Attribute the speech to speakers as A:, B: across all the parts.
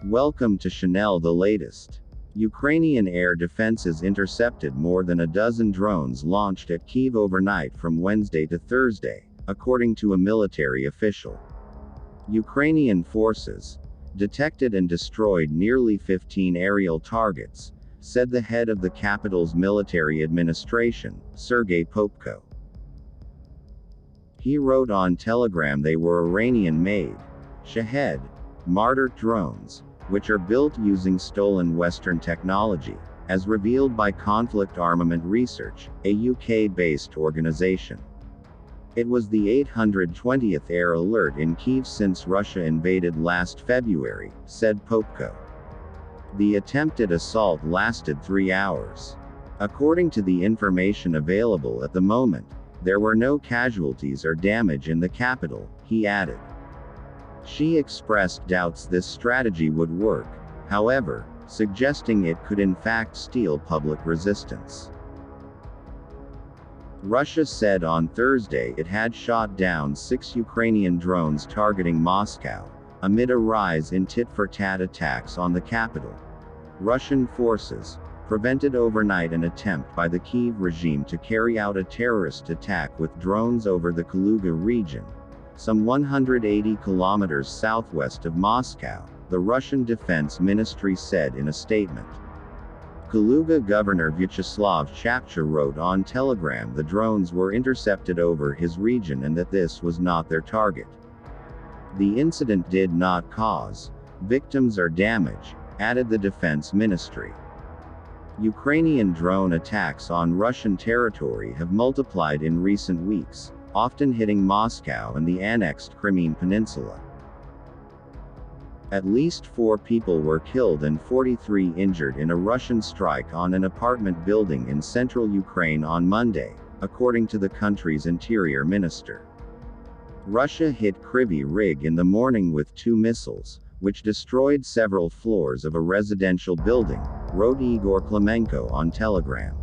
A: Welcome to Chanel the latest. Ukrainian air defenses intercepted more than a dozen drones launched at Kyiv overnight from Wednesday to Thursday, according to a military official. Ukrainian forces detected and destroyed nearly 15 aerial targets, said the head of the capital's military administration, Sergei Popko. He wrote on Telegram they were Iranian-made Shahed Martyr drones, which are built using stolen Western technology, as revealed by Conflict Armament Research, a UK-based organization. It was the 820th air alert in Kyiv since Russia invaded last February, said Popko. The attempted assault lasted 3 hours. According to the information available at the moment, there were no casualties or damage in the capital, he added. She expressed doubts this strategy would work, however, suggesting it could in fact steal public resistance. Russia said on Thursday it had shot down 6 Ukrainian drones targeting Moscow, amid a rise in tit-for-tat attacks on the capital. Russian forces prevented overnight an attempt by the Kyiv regime to carry out a terrorist attack with drones over the Kaluga region, some 180 kilometers southwest of Moscow, the Russian Defense Ministry said in a statement. Kaluga Governor Vyacheslav Chapcha wrote on Telegram the drones were intercepted over his region and that this was not their target. The incident did not cause victims or damage, added the Defense Ministry. Ukrainian drone attacks on Russian territory have multiplied in recent weeks, often hitting Moscow and the annexed Crimean Peninsula. At least 4 people were killed and 43 injured in a Russian strike on an apartment building in central Ukraine on Monday, according to the country's interior minister. Russia hit Kryvyi Rih in the morning with 2 missiles, which destroyed several floors of a residential building, wrote Igor Klemenko on Telegram.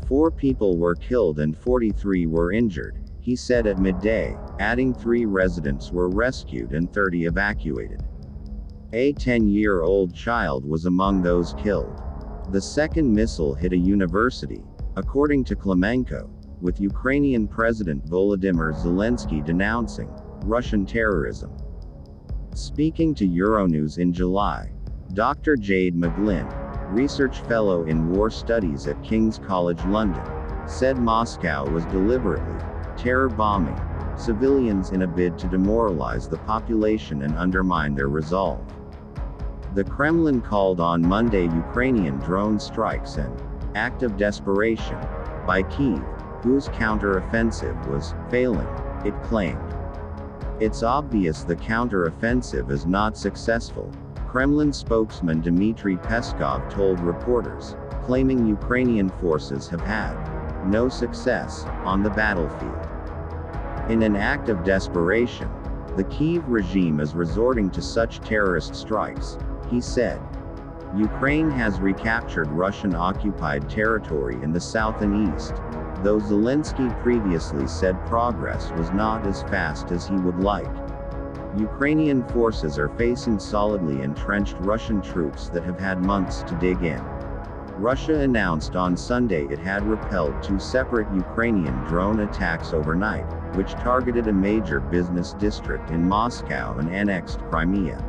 A: 4 people were killed and 43 were injured, he said at midday, adding 3 residents were rescued and 30 evacuated. A 10-year-old child was among those killed. The second missile hit a university, according to Klemenko, with Ukrainian President Volodymyr Zelensky denouncing Russian terrorism. Speaking to Euronews in July, Dr. Jade McGlynn, research fellow in war studies at King's College London, said Moscow was deliberately terror bombing civilians in a bid to demoralize the population and undermine their resolve. The Kremlin called on Monday Ukrainian drone strikes an act of desperation by Kyiv, whose counter-offensive was failing, it claimed. It's obvious the counter-offensive is not successful, Kremlin spokesman Dmitry Peskov told reporters, claiming Ukrainian forces have had no success on the battlefield. In an act of desperation, the Kyiv regime is resorting to such terrorist strikes, he said. Ukraine has recaptured Russian-occupied territory in the south and east, though Zelensky previously said progress was not as fast as he would like. Ukrainian forces are facing solidly entrenched Russian troops that have had months to dig in. Russia announced on Sunday it had repelled 2 separate Ukrainian drone attacks overnight, which targeted a major business district in Moscow and annexed Crimea.